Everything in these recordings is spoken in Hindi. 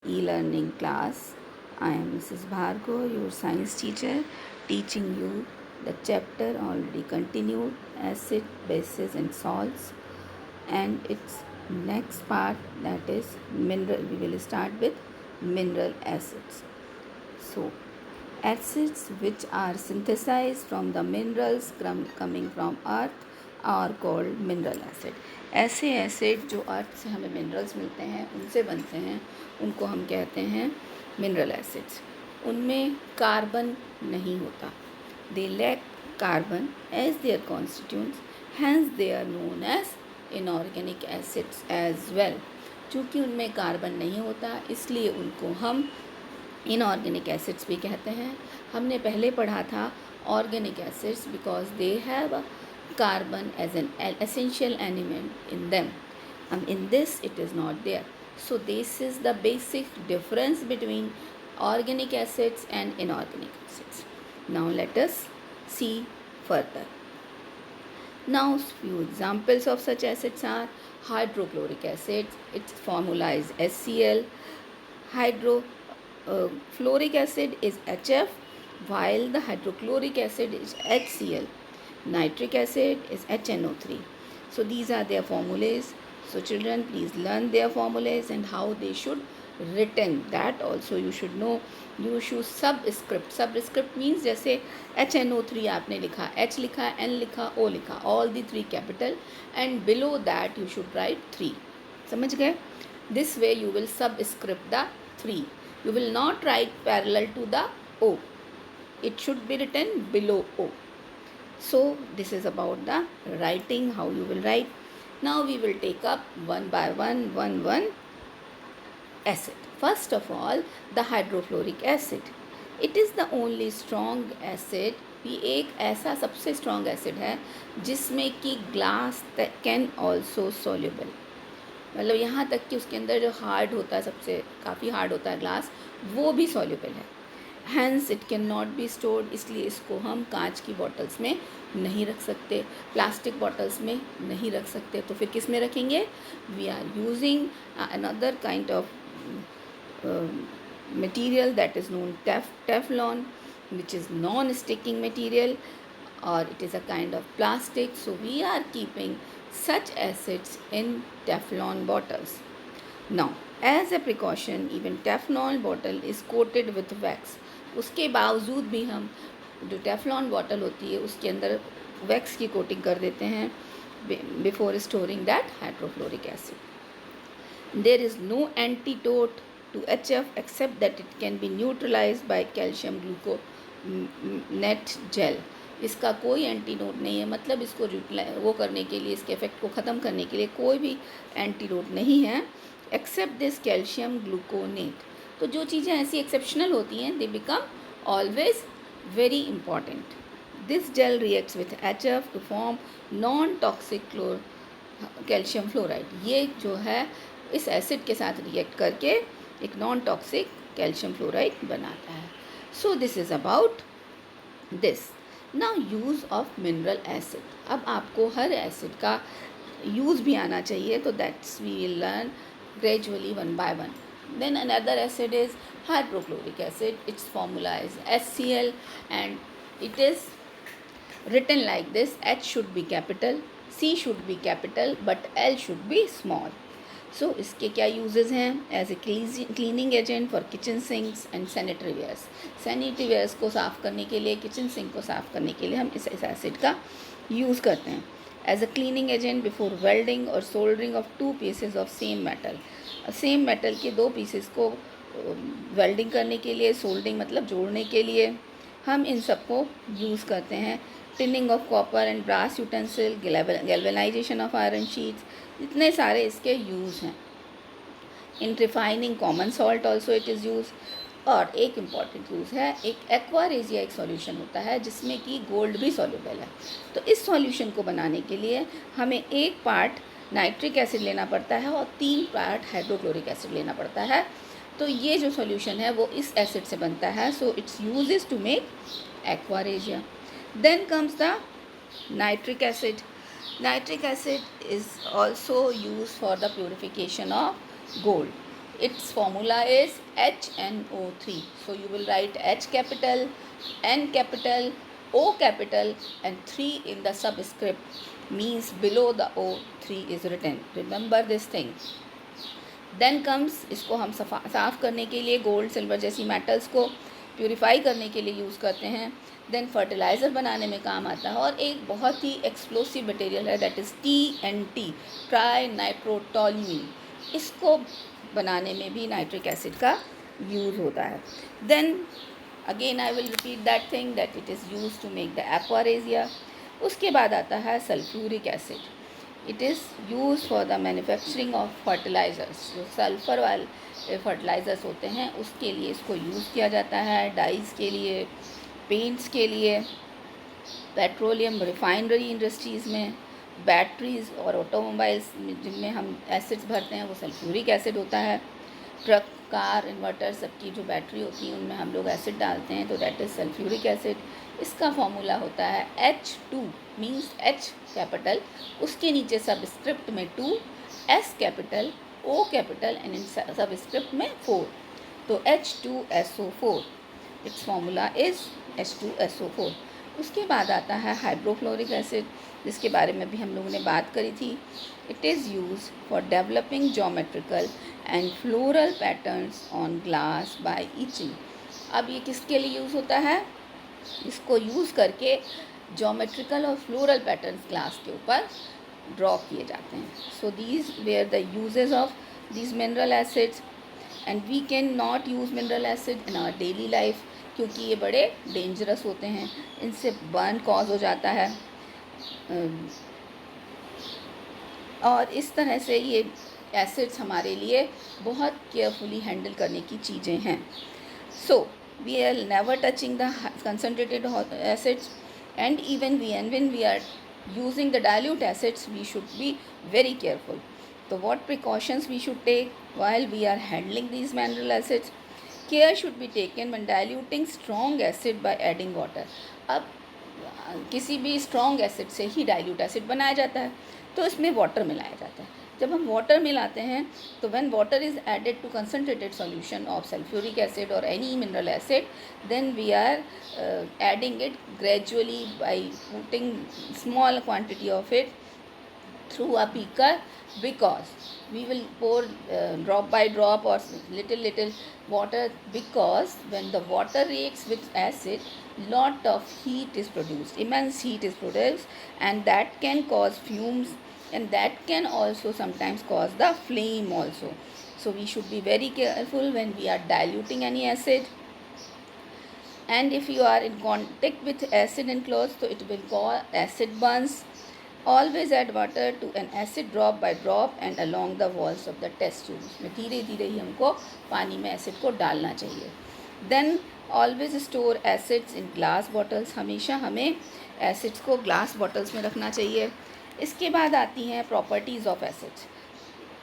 e-learning class. I am Mrs. Bhargo, your science teacher, teaching you the chapter already continued, acid, bases and salts, and its next part, that is mineral. We will start with mineral acids. So, acids which are synthesized from the minerals coming from earth are called mineral acid. ऐसे एसिड जो अर्थ से हमें मिनरल्स मिलते हैं उनसे बनते हैं, उनको हम कहते हैं मिनरल एसिड्स. उनमें कार्बन नहीं होता. They lack carbon as their constituents, hence they are known as inorganic acids as well. चूँकि उनमें कार्बन नहीं होता इसलिए उनको हम इनऑर्गेनिक एसिड्स भी कहते हैं. हमने पहले पढ़ा था organic acids because they have carbon as an essential element in them, and in this it is not there. So this is the basic difference between organic acids and inorganic acids. Now let us see further. Now few examples of such acids are hydrochloric acid. Its formula is HCl. Hydrofluoric acid is HF, while the hydrochloric acid is HCl. Nitric acid is HNO3. So these are their formulas. So children, please learn their formulas and how they should written. That also you should know. You should subscript. Subscript means जैसे HNO3 आपने लिखा, H लिखा, N लिखा, O लिखा, all the three capital, and below that you should write 3. समझ गए? This way you will subscript the 3. You will not write parallel to the O. It should be written below O. So this is about the writing, how you will write. Now we will take up one by one acid. First of all, the hydrofluoric acid. It is the only strong acid. ये एक ऐसा सबसे strong acid है जिसमें कि glass can also soluble. मतलब यहाँ तक कि उसके अंदर जो हार्ड होता है, सबसे काफ़ी हार्ड होता है ग्लास, वो भी सॉल्युबल है. Hence it can not be stored, इसलिए इसको हम कांच की बॉटल्स में नहीं रख सकते, प्लास्टिक बॉटल्स में नहीं रख सकते. तो फिर किस में रखेंगे? We are using another kind of material that is known Teflon, which is non sticking material, or it is a kind of plastic. So we are keeping such acids in Teflon bottles. Now as a precaution, even Teflon bottle is coated with wax. उसके बावजूद भी हम जो टेफ्लॉन बॉटल होती है उसके अंदर वैक्स की कोटिंग कर देते हैं before storing that hydrofluoric acid. There is no antidote to HF except that it can be neutralized by calcium gluconate gel. इसका कोई एंटीडोट नहीं है, मतलब इसको वो करने के लिए, इसके इफेक्ट को ख़त्म करने के लिए कोई भी एंटीडोट नहीं है एक्सेप्ट दिस कैल्शियम ग्लूकोनेट. तो जो चीज़ें ऐसी एक्सेप्शनल होती हैं they become always very important. This gel reacts with HF to form non toxic calcium fluoride. ये जो है इस एसिड के साथ रिएक्ट करके एक नॉन टॉक्सिक कैल्शियम फ्लोराइड बनाता है. So this is about this. Now use of mineral acid. अब आपको हर एसिड का यूज़ भी आना चाहिए, तो that's we will learn gradually one by one. Then another acid is hydrochloric acid. Its formula is HCl and it is written like this. H should be capital, C should be capital, but L should be small. So इसके क्या uses हैं? As a cleaning agent for kitchen sinks and sanitary wares. Sanitary wares को साफ़ करने के लिए, kitchen sink को साफ़ करने के लिए हम इस एसिड का यूज़ करते हैं. As a cleaning agent before welding or soldering of two pieces of same metal. Same metal के दो पीसेस को वेल्डिंग करने के लिए, सोल्डिंग मतलब जोड़ने के लिए हम इन सब को यूज़ करते हैं. Tinning of copper and brass utensil, galvanization of iron sheets, इतने सारे इसके यूज़ हैं. In refining common salt also it is use. और एक इम्पॉर्टेंट यूज़ है, एक एक्वारेजिया एक सॉल्यूशन होता है जिसमें कि गोल्ड भी सॉल्युबल है. तो इस सॉल्यूशन को बनाने के लिए हमें 1 पार्ट नाइट्रिक एसिड लेना पड़ता है और 3 पार्ट हाइड्रोक्लोरिक एसिड लेना पड़ता है. तो ये जो सॉल्यूशन है वो इस एसिड से बनता है. So it's uses to make aqua regia. Then comes the nitric acid. Nitric acid is also use for the purification of gold. its formula is HNO3. So you will write H capital, N capital, O capital and 3 in the subscript, means below the O 3 is written. Remember this thing. Then comes, इसको हम साफ़ करने के लिए गोल्ड सिल्वर जैसी मेटल्स को प्यूरिफाई करने के लिए यूज़ करते हैं. देन फर्टिलाइज़र बनाने में काम आता है. और एक बहुत ही एक्सप्लोसिव मटेरियल है, दैट इज़ TNT, ट्राई नाइट्रोटोल्यूइन. इसको बनाने में भी नाइट्रिक एसिड का यूज़ होता है. Then again I will repeat that thing, that it is use to make the aqua regia. उसके बाद आता है sulphuric acid. It is use for the manufacturing of fertilisers. जो सल्फ़र वाले फर्टिलाइज़र्स होते हैं उसके लिए इसको यूज़ किया जाता है. डाइज़ के लिए, पेंट्स के लिए, पेट्रोलियम रिफाइनरी इंडस्ट्रीज़ में, बैटरीज़ और ऑटोमोबाइल्स जिनमें हम एसिड्स भरते हैं वो सल्फ्यूरिक एसिड होता है. ट्रक, कार, इन्वर्टर सबकी जो बैटरी होती है उनमें हम लोग एसिड डालते हैं, तो दैट इज़ सल्फ्यूरिक एसिड. इसका फॉर्मूला होता है H2, मीन्स H कैपिटल, उसके नीचे सबस्क्रिप्ट में 2, S capital, O capital and in subscript में 4, तो H2SO4. It's formula is H2SO4. उसके बाद आता है हाइड्रोफ्लोरिक एसिड, जिसके बारे में भी हम लोगों ने बात करी थी. It is use for developing geometrical and floral patterns on glass by etching. अब ये किसके लिए यूज़ होता है? इसको यूज़ करके ज्योमेट्रिकल और फ्लोरल पैटर्न्स ग्लास के ऊपर ड्रॉ किए जाते हैं. So these were the uses of these mineral acids. And we can not use mineral acid in our daily life, क्योंकि ये बड़े डेंजरस होते हैं. इनसे बर्न कॉज हो जाता है. और इस तरह से ये एसिड्स हमारे लिए बहुत केयरफुली हैंडल करने की चीज़ें हैं. So we are never touching the concentrated acids, and even when we are using the dilute acids we should be very careful. So what precautions we should take while we are handling these mineral acids? Care should be taken when diluting strong acid by adding water. अब किसी भी स्ट्रॉन्ग एसिड से ही डाइल्यूट एसिड बनाया जाता है, तो इसमें वाटर मिलाया जाता है. जब हम वाटर मिलाते हैं तो when water is added to concentrated solution of sulphuric acid और any mineral acid, then we are adding it gradually by putting small quantity of it through a beaker, because we will pour drop by drop or little water, because when the water reacts with acid, lot of heat is produced, immense heat is produced, and that can cause fumes, and that can also sometimes cause the flame also. So we should be very careful when we are diluting any acid. And if you are in contact with acid in clothes, so it will cause acid burns. Always add water to an acid drop by drop and along the walls of the test tube. में धीरे धीरे ही हमको पानी में एसिड को डालना चाहिए. Then always store acids in glass bottles. हमेशा हमें एसिड्स को ग्लास बॉटल्स में रखना चाहिए. इसके बाद आती हैं properties of acids.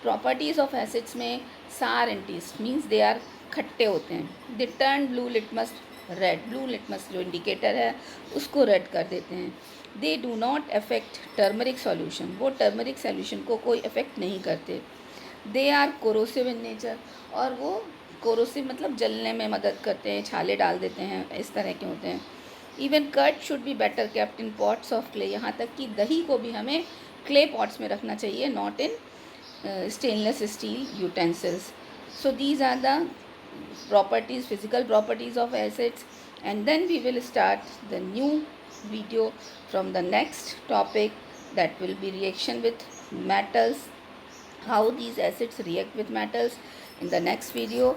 Properties of acids में sour and taste, means they are खट्टे होते हैं. They turn blue litmus red. Blue litmus जो इंडिकेटर है उसको रेड कर देते हैं. They do not affect turmeric solution. वो टर्मरिक सॉल्यूशन को कोई अफेक्ट नहीं करते. They are corrosive in nature. और वो कोरोसिव मतलब जलने में मदद करते हैं, छाले डाल देते हैं, इस तरह के होते हैं. Even curd should be better kept in pots of clay. यहाँ तक कि दही को भी हमें क्ले पॉट्स में रखना चाहिए, not in stainless steel utensils. So these are the properties, physical properties of acids. And then we will start the new video from the next topic, that will be reaction with metals, how these acids react with metals, in the next video.